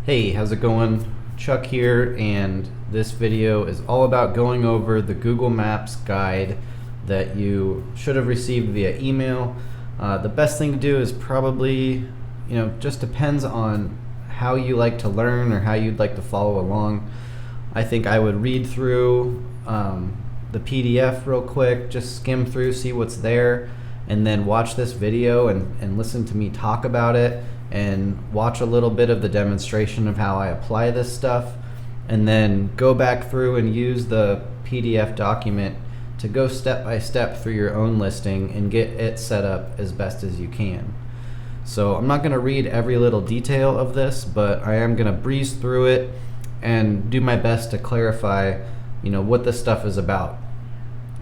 Hey, how's it going? Chuck here, and this video is all about going over the Google Maps guide that you should have received via email. The best thing to do is probably, just depends on how you like to learn or how you'd like to follow along. I think I would read through the PDF real quick, just skim through, see what's there, and then watch this video and listen to me talk about it, and watch a little bit of the demonstration of how I apply this stuff, and then go back through and use the PDF document to go step by step through your own listing and get it set up as best as you can. So I'm not going to read every little detail of this, but I am going to breeze through it and do my best to clarify what this stuff is about,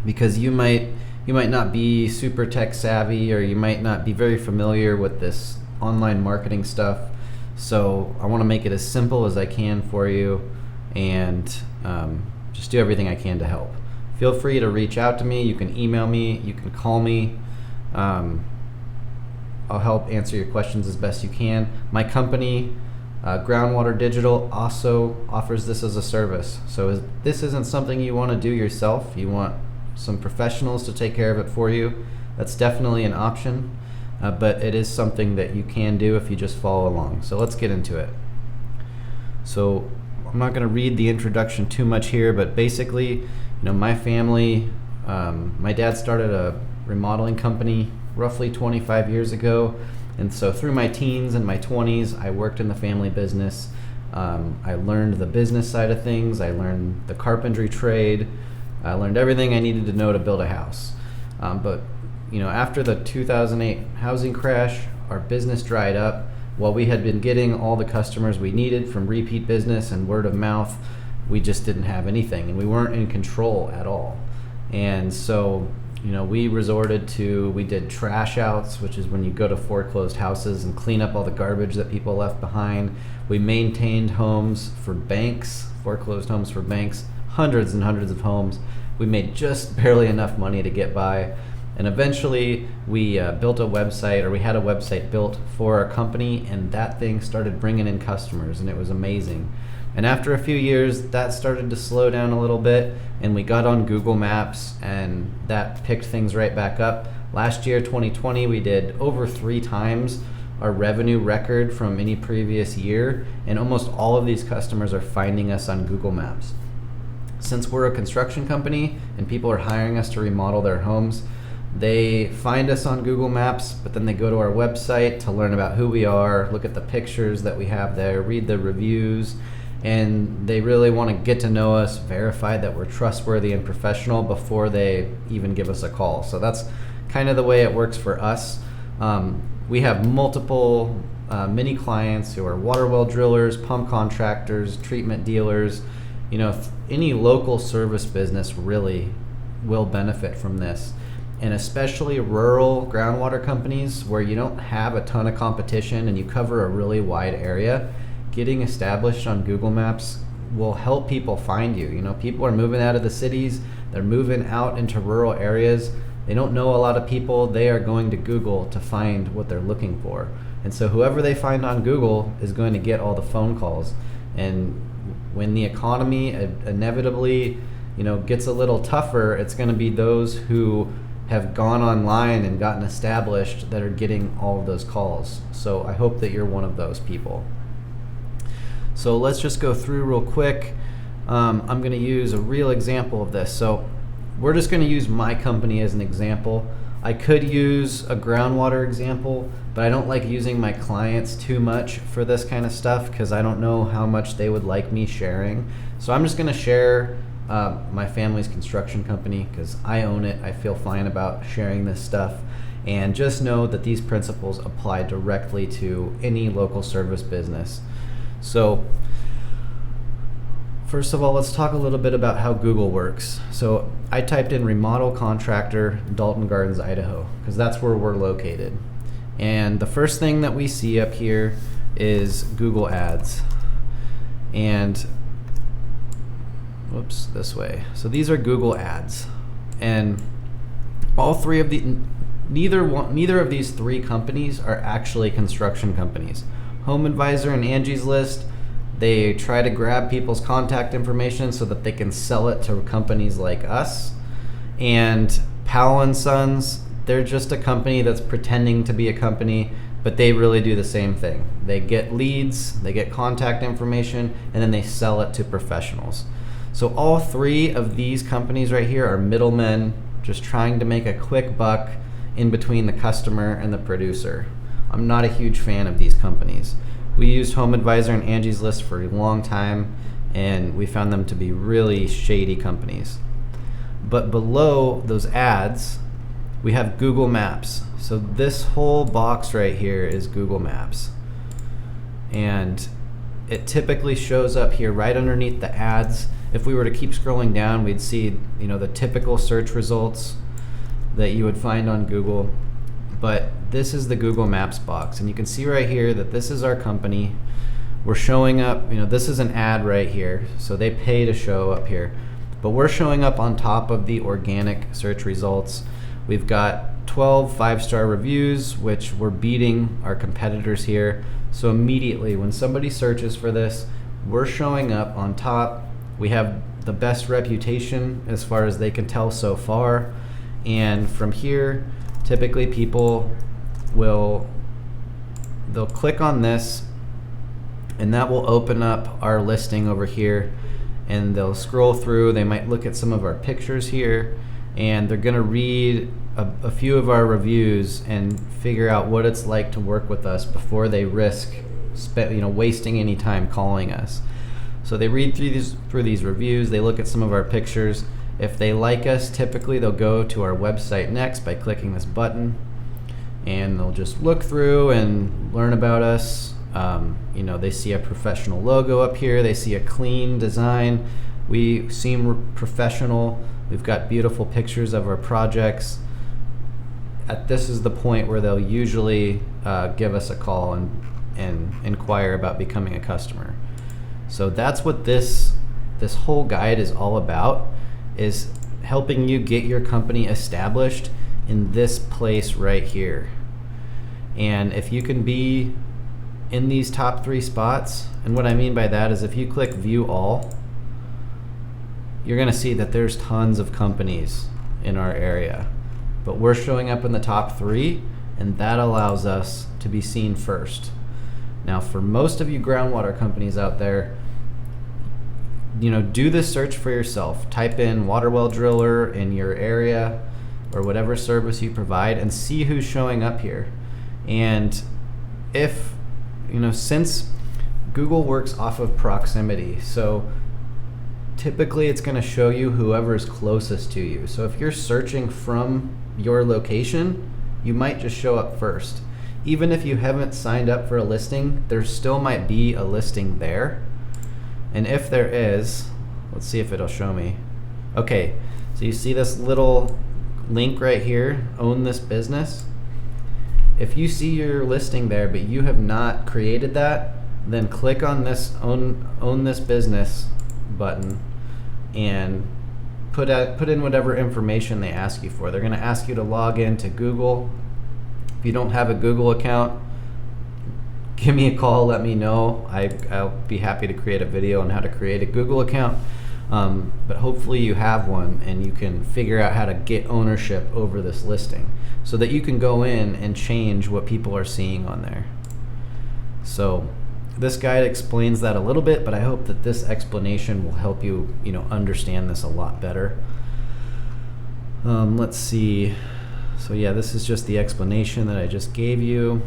because you might not be super tech savvy, or you might not be very familiar with this online marketing stuff. So I want to make it as simple as I can for you, and just do everything I can to help. Feel free to reach out to me. You can email me, you can call me. I'll help answer your questions as best you can. My company, Groundwater Digital, also offers this as a service. So if this isn't something you want to do yourself, you want some professionals to take care of it for you, that's definitely an option. But it is something that you can do if you just follow along. So let's get into it. So I'm not going to read the introduction too much here, but basically, my family, my dad started a remodeling company roughly 25 years ago. And so through my teens and my 20s, I worked in the family business. I learned the business side of things. I learned the carpentry trade. I learned everything I needed to know to build a house. But after the 2008 housing crash, our business dried up. While we had been getting all the customers we needed from repeat business and word of mouth, we just didn't have anything, and we weren't in control at all. And so, we did trash outs, which is when you go to foreclosed houses and clean up all the garbage that people left behind. We maintained homes for banks, foreclosed homes for banks, hundreds and hundreds of homes. We made just barely enough money to get by. And eventually we built a website, or we had a website built for our company, and that thing started bringing in customers, and it was amazing. And after a few years, that started to slow down a little bit, and we got on Google Maps, and that picked things right back up. Last year, 2020, we did over 3 times our revenue record from any previous year, and almost all of these customers are finding us on Google Maps. Since we're a construction company and people are hiring us to remodel their homes, they find us on Google Maps, but then they go to our website to learn about who we are, look at the pictures that we have there, read the reviews, and they really want to get to know us, verify that we're trustworthy and professional before they even give us a call. So that's kind of the way it works for us. We have multiple mini clients who are water well drillers, pump contractors, treatment dealers. Any local service business really will benefit from this. And especially rural groundwater companies where you don't have a ton of competition and you cover a really wide area, getting established on Google Maps will help people find you. People are moving out of the cities, they're moving out into rural areas. They don't know a lot of people. They are going to Google to find what they're looking for. And so whoever they find on Google is going to get all the phone calls. And when the economy inevitably, gets a little tougher, it's going to be those who have gone online and gotten established that are getting all of those calls. So I hope that you're one of those people. So let's just go through real quick. I'm going to use a real example of this. So we're just going to use my company as an example. I could use a groundwater example, but I don't like using my clients too much for this kind of stuff because I don't know how much they would like me sharing. So I'm just going to share my family's construction company because I own it. I feel fine about sharing this stuff, and just know that these principles apply directly to any local service business. So first of all, let's talk a little bit about how Google works. So I typed in remodel contractor, Dalton Gardens, Idaho, because that's where we're located. And the first thing that we see up here is Google Ads. And this way. So these are Google Ads, and all three of the neither of these 3 companies are actually construction companies. Home Advisor and Angie's List They try to grab people's contact information so that they can sell it to companies like us. And Powell & Sons, they're just a company that's pretending to be a company, but they really do the same thing. They get leads, they get contact information, and then they sell it to professionals. So all three of these companies right here are middlemen just trying to make a quick buck in between the customer and the producer. I'm not a huge fan of these companies. We used HomeAdvisor and Angie's List for a long time, and we found them to be really shady companies. But below those ads, we have Google Maps. So this whole box right here is Google Maps. And it typically shows up here right underneath the ads. If we were to keep scrolling down, we'd see, the typical search results that you would find on Google. But this is the Google Maps box, and you can see right here that this is our company. We're showing up, this is an ad right here, so they pay to show up here. But we're showing up on top of the organic search results. We've got 12 5-star reviews, which we're beating our competitors here. So immediately when somebody searches for this, we're showing up on top. We have the best reputation as far as they can tell so far. And from here, typically people they'll click on this, and that will open up our listing over here, and they'll scroll through. They might look at some of our pictures here, and they're going to read a few of our reviews and figure out what it's like to work with us before they risk wasting any time calling us. So they read through these reviews, they look at some of our pictures. If they like us, typically they'll go to our website next by clicking this button, and they'll just look through and learn about us. They see a professional logo up here, they see a clean design, we seem professional, we've got beautiful pictures of our projects. This is the point where they'll usually give us a call and inquire about becoming a customer. So that's what this whole guide is all about, is helping you get your company established in this place right here. And if you can be in these top 3 spots, and what I mean by that is if you click view all, you're going to see that there's tons of companies in our area, but we're showing up in the top 3, and that allows us to be seen first. Now for most of you groundwater companies out there, do this search for yourself. Type in water well driller in your area or whatever service you provide and see who's showing up here. And if, since Google works off of proximity, so typically it's going to show you whoever's closest to you. So if you're searching from your location, you might just show up first. Even if you haven't signed up for a listing, there still might be a listing there. And if there is, let's see if it'll show me. Okay, so you see this little link right here, own this business. If you see your listing there, but you have not created that, then click on this own this business button and put in whatever information they ask you for. They're going to ask you to log in to Google. If you don't have a Google account, give me a call, let me know. I'll be happy to create a video on how to create a Google account. But hopefully you have one and you can figure out how to get ownership over this listing so that you can go in and change what people are seeing on there. So this guide explains that a little bit, but I hope that this explanation will help you, understand this a lot better. Let's see. So yeah, this is just the explanation that I just gave you.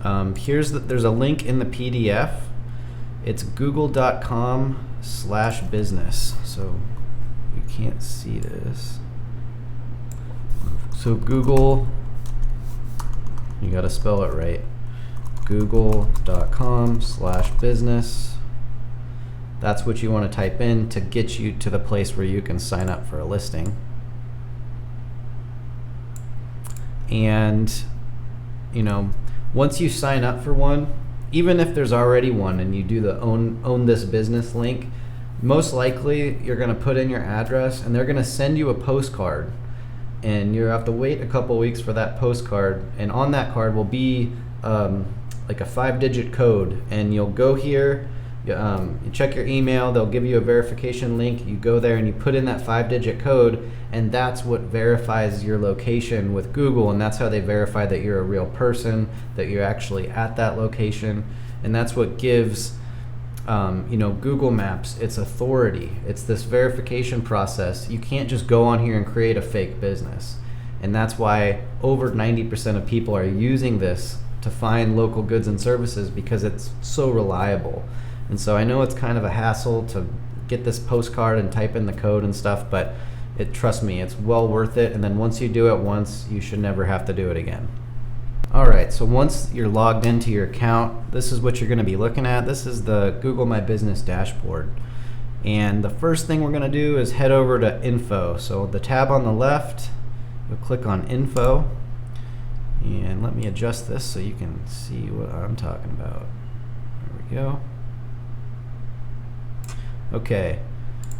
There's a link in the PDF. It's google.com/business. So you can't see this. So Google, you got to spell it right. google.com/business. That's what you want to type in to get you to the place where you can sign up for a listing. And once you sign up for one, even if there's already one and you do the own this business link, most likely you're going to put in your address and they're going to send you a postcard, and you have to wait a couple weeks for that postcard, and on that card will be like a 5-digit code, and you'll go here, You check your email, they'll give you a verification link, you go there and you put in that 5-digit code, and that's what verifies your location with Google, and that's how they verify that you're a real person, that you're actually at that location, and that's what gives Google Maps its authority. It's this verification process. You can't just go on here and create a fake business, and that's why over 90% of people are using this to find local goods and services, because it's so reliable. And so I know it's kind of a hassle to get this postcard and type in the code and stuff, but trust me, it's well worth it. And then once you do it once, you should never have to do it again. All right, so once you're logged into your account, this is what you're going to be looking at. This is the Google My Business dashboard. And the first thing we're going to do is head over to Info. So the tab on the left, you'll click on Info. And let me adjust this so you can see what I'm talking about. There we go. Okay,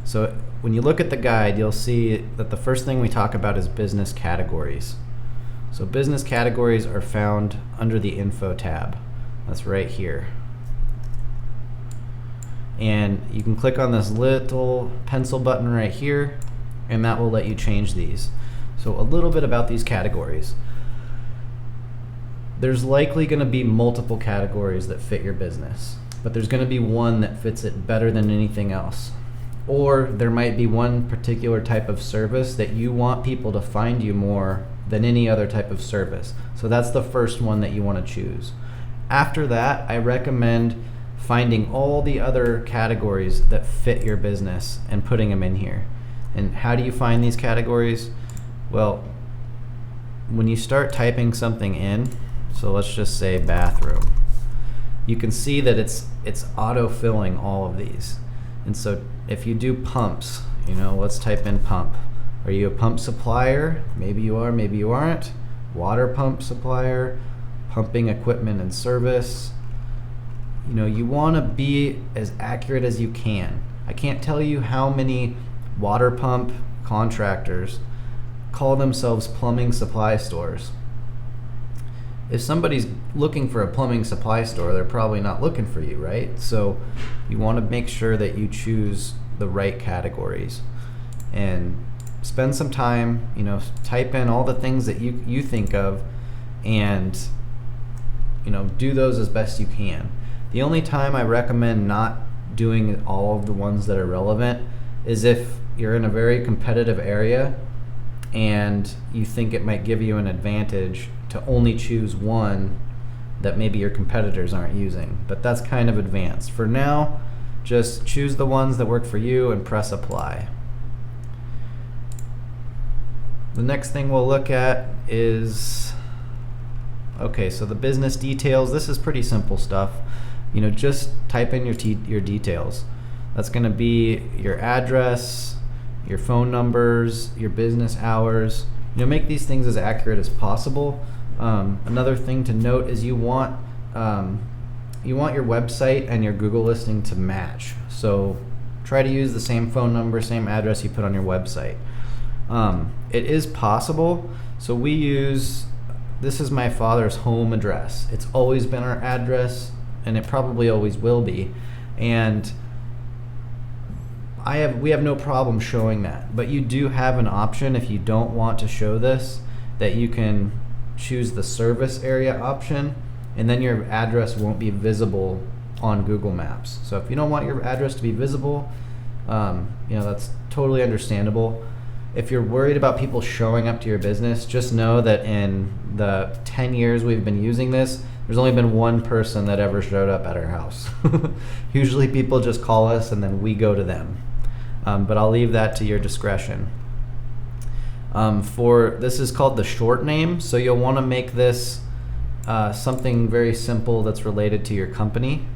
so when you look at the guide, you'll see that the first thing we talk about is business categories. So business categories are found under the Info tab. That's right here. And you can click on this little pencil button right here, and that will let you change these. So a little bit about these categories. There's likely going to be multiple categories that fit your business, but there's going to be one that fits it better than anything else. Or there might be one particular type of service that you want people to find you more than any other type of service. So that's the first one that you want to choose. After that, I recommend finding all the other categories that fit your business and putting them in here. And how do you find these categories? Well, when you start typing something in, so let's just say bathroom, you can see that it's auto-filling all of these. And so if you do pumps, let's type in pump. Are you a pump supplier? Maybe you are, maybe you aren't. Water pump supplier, pumping equipment and service. You want to be as accurate as you can. I can't tell you how many water pump contractors call themselves plumbing supply stores. If somebody's looking for a plumbing supply store, they're probably not looking for you, right? So you want to make sure that you choose the right categories and spend some time, type in all the things that you think of, and do those as best you can. The only time I recommend not doing all of the ones that are relevant is if you're in a very competitive area and you think it might give you an advantage to only choose one that maybe your competitors aren't using. But that's kind of advanced. For now, just choose the ones that work for you and press apply. The next thing we'll look at is, okay, so the business details. This is pretty simple stuff. Just type in your details. That's going to be your address, your phone numbers, your business hours. Make these things as accurate as possible. Another thing to note is you want your website and your Google listing to match. So try to use the same phone number, same address you put on your website. It is possible. So this is my father's home address. It's always been our address, and it probably always will be. And we have no problem showing that. But you do have an option if you don't want to show this, that you can choose the service area option, and then your address won't be visible on Google Maps. So if you don't want your address to be visible, that's totally understandable. If you're worried about people showing up to your business, just know that in the 10 years we've been using this, there's only been one person that ever showed up at our house. Usually people just call us and then we go to them. But I'll leave that to your discretion. This is called the short name, so you'll want to make this something very simple that's related to your company.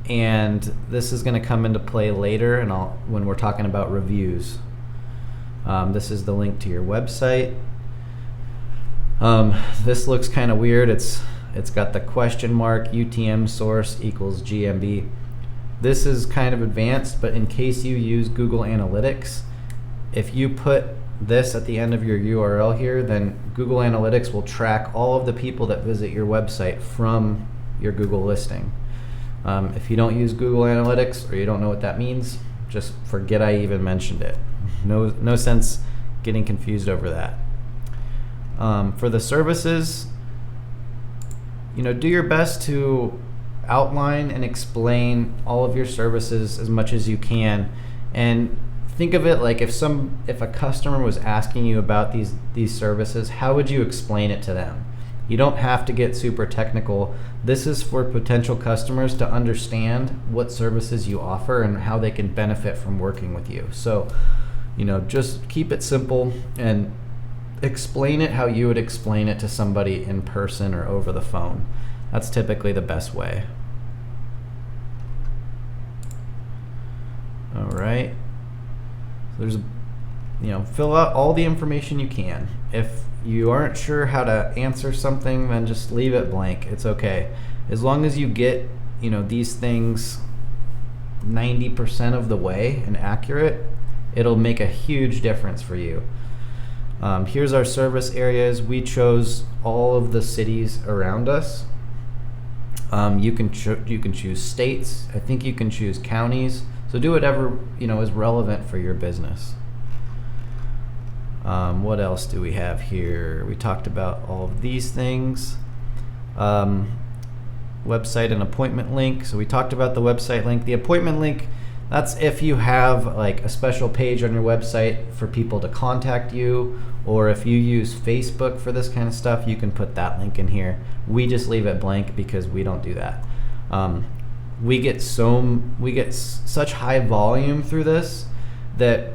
And this is going to come into play later when we're talking about reviews. This is the link to your website. This looks kind of weird. It's got the question mark, UTM source equals GMB. This is kind of advanced, but in case you use Google Analytics, if you put this at the end of your URL here, then Google Analytics will track all of the people that visit your website from your Google listing. If you don't use Google Analytics or you don't know what that means, just forget I even mentioned it. No sense getting confused over that. For the services, do your best to outline and explain all of your services as much as you can, and think of it like if a customer was asking you about these services, how would you explain it to them? You don't have to get super technical. This is for potential customers to understand what services you offer and how they can benefit from working with you. So, just keep it simple and explain it how you would explain it to somebody in person or over the phone. That's typically the best way. All right. There's, fill out all the information you can. If you aren't sure how to answer something, then just leave it blank. It's okay. As long as you get, these things 90% of the way and accurate, it'll make a huge difference for you. Here's our service areas. We chose all of the cities around us. You can choose states. I think you can choose counties. So do whatever is relevant for your business. What else do we have here? We talked about all of these things. Website and appointment link. So we talked about the website link. The appointment link, that's if you have like a special page on your website for people to contact you, or if you use Facebook for this kind of stuff, you can put that link in here. We just leave it blank because we don't do that. We get such high volume through this that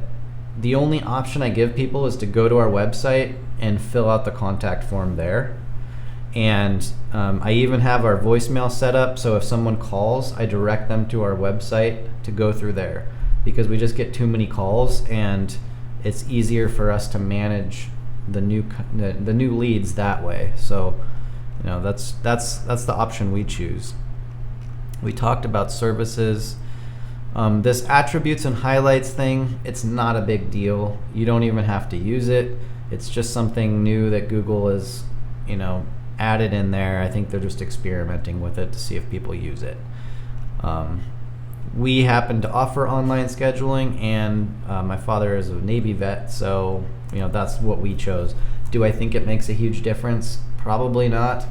the only option I give people is to go to our website and fill out the contact form there. And I even have our voicemail set up, so if someone calls, I direct them to our website to go through there, because we just get too many calls and it's easier for us to manage the new leads that way. So that's the option we choose. We talked about services. This attributes and highlights thing, it's not a big deal. You don't even have to use it. It's just something new that Google has, added in there. I think they're just experimenting with it to see if people use it. We happen to offer online scheduling, and my father is a Navy vet, so that's what we chose. Do I think it makes a huge difference? Probably not.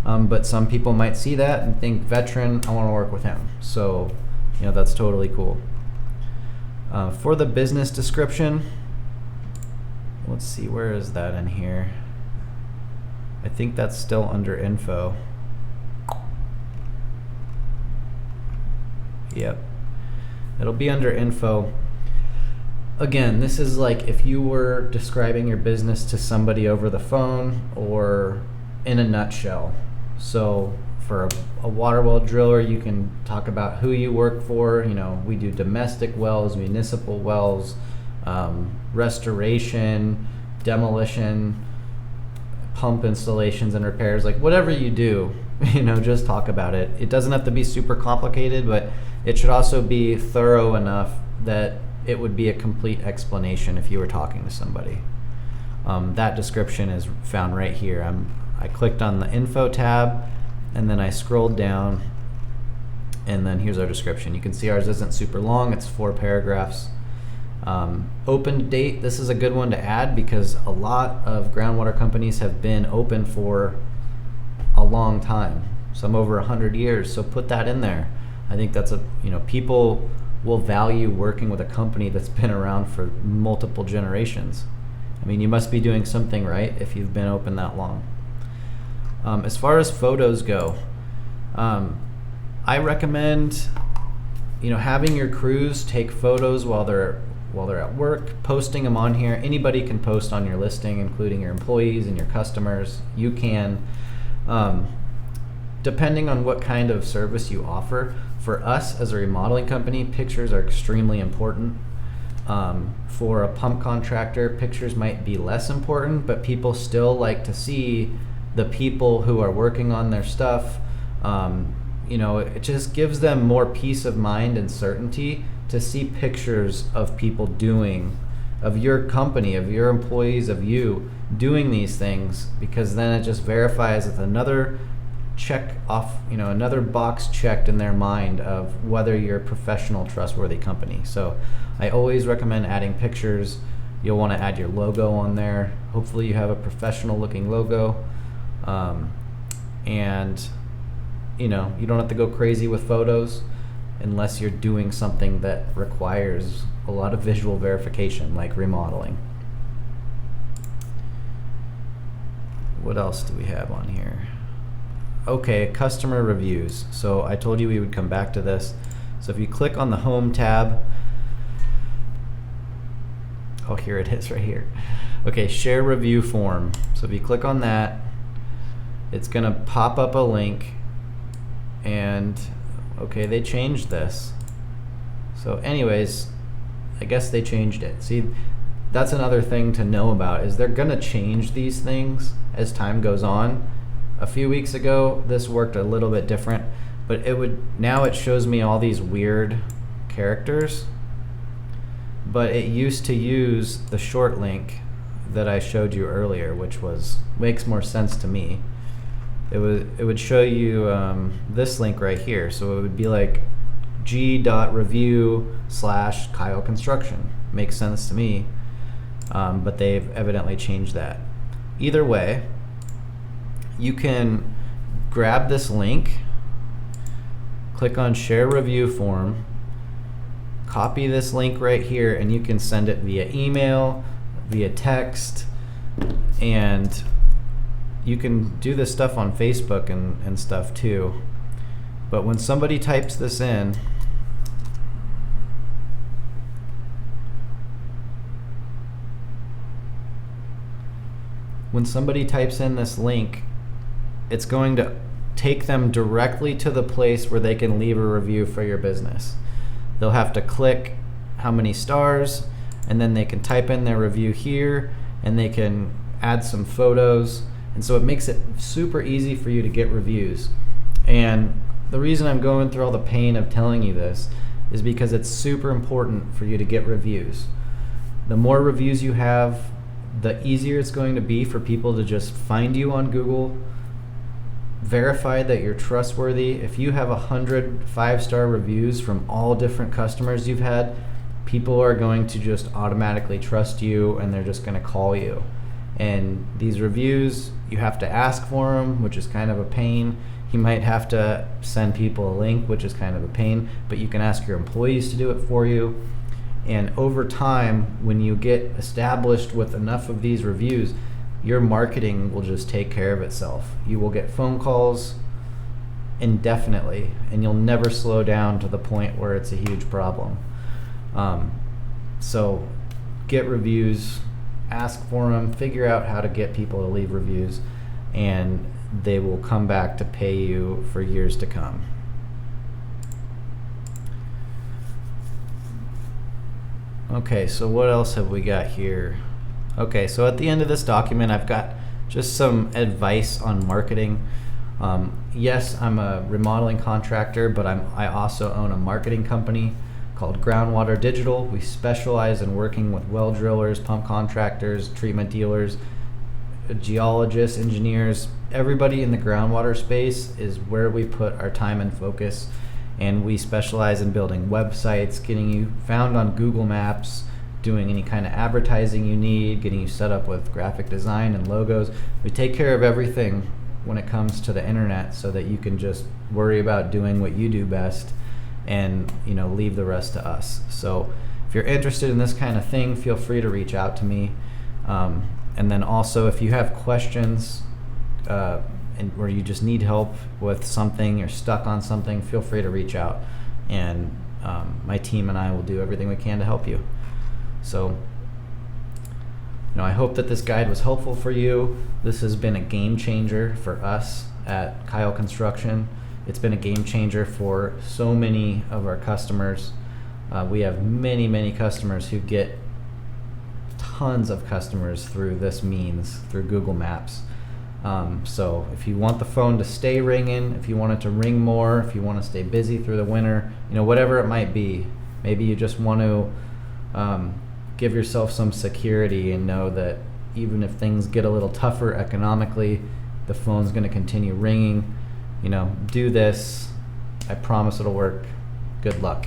But some people might see that and think, veteran, I want to work with him. So, that's totally cool. For the business description, let's see, where is that in here? I think that's still under info. Yep. It'll be under info. Again, this is like if you were describing your business to somebody over the phone or in a nutshell. So for a water well driller, you can talk about who you work for. We do domestic wells, municipal wells, restoration, demolition, pump installations and repairs, like whatever you do, just talk about it. It doesn't have to be super complicated, but it should also be thorough enough that it would be a complete explanation if you were talking to somebody. That description is found right here. I clicked on the info tab and then I scrolled down, and then here's our description. You can see ours isn't super long, it's 4 paragraphs. Open date, this is a good one to add because a lot of groundwater companies have been open for a long time, some over 100 years, so put that in there. I think that's people will value working with a company that's been around for multiple generations. You must be doing something right if you've been open that long. As far as photos go, I recommend having your crews take photos while they're at work, posting them on here. Anybody can post on your listing, including your employees and your customers. You can, depending on what kind of service you offer. For us as a remodeling company, pictures are extremely important. For a pump contractor, pictures might be less important, but people still like to see the people who are working on their stuff. It just gives them more peace of mind and certainty to see pictures of people of your company, of your employees, of you doing these things, because then it just verifies that another check off, another box checked in their mind of whether you're a professional, trustworthy company. So I always recommend adding pictures. You'll want to add your logo on there. Hopefully you have a professional looking logo. And you don't have to go crazy with photos unless you're doing something that requires a lot of visual verification, like remodeling. What else do we have on here? Okay, customer reviews. So I told you we would come back to this. So if you click on the home tab, oh, here it is right here. Okay, share review form. So if you click on that, it's gonna pop up a link, and okay, they changed this. So anyways, I guess they changed it. See, that's another thing to know about, is they're gonna change these things as time goes on. A few weeks ago, this worked a little bit different, but now it shows me all these weird characters, but it used to use the short link that I showed you earlier, which makes more sense to me. It would show you this link right here. So it would be like g.review/Kyle Construction. Makes sense to me, but they've evidently changed that. Either way, you can grab this link, click on share review form, copy this link right here, and you can send it via email, via text, and you can do this stuff on Facebook and stuff too. But when somebody types this in, this link, it's going to take them directly to the place where they can leave a review for your business. They'll have to click how many stars, and then they can type in their review here, and they can add some photos. And so it makes it super easy for you to get reviews. And the reason I'm going through all the pain of telling you this is because it's super important for you to get reviews. The more reviews you have, the easier it's going to be for people to just find you on Google, verify that you're trustworthy. If you have 100 5-star reviews from all different customers you've had, people are going to just automatically trust you, and they're just going to call you. And these reviews, you have to ask for them, which is kind of a pain. You might have to send people a link, which is kind of a pain, but you can ask your employees to do it for you. And over time, when you get established with enough of these reviews, your marketing will just take care of itself. You will get phone calls indefinitely, and you'll never slow down to the point where it's a huge problem. So get reviews, ask for them, figure out how to get people to leave reviews, and they will come back to pay you for years to come. Okay, so what else have we got here? Okay, so at the end of this document, I've got just some advice on marketing. Yes, I'm a remodeling contractor, but I also own a marketing company called Groundwater Digital. We specialize in working with well drillers, pump contractors, treatment dealers, geologists, engineers. Everybody in the groundwater space is where we put our time and focus, and we specialize in building websites, getting you found on Google Maps, doing any kind of advertising you need, getting you set up with graphic design and logos. We take care of everything when it comes to the internet, so that you can just worry about doing what you do best and leave the rest to us. So if you're interested in this kind of thing, feel free to reach out to me. And then also, if you have questions and where you just need help with something, you're stuck on something, feel free to reach out, and my team and I will do everything we can to help you. So I hope that this guide was helpful for you. This has been a game changer for us at Kyle Construction. It's been a game changer for so many of our customers. We have many customers who get tons of customers through this means, through Google Maps. So if you want the phone to stay ringing, if you want it to ring more, if you want to stay busy through the winter, whatever it might be, maybe you just want to give yourself some security and know that even if things get a little tougher economically, the phone's going to continue ringing. do this. I promise it'll work. Good luck.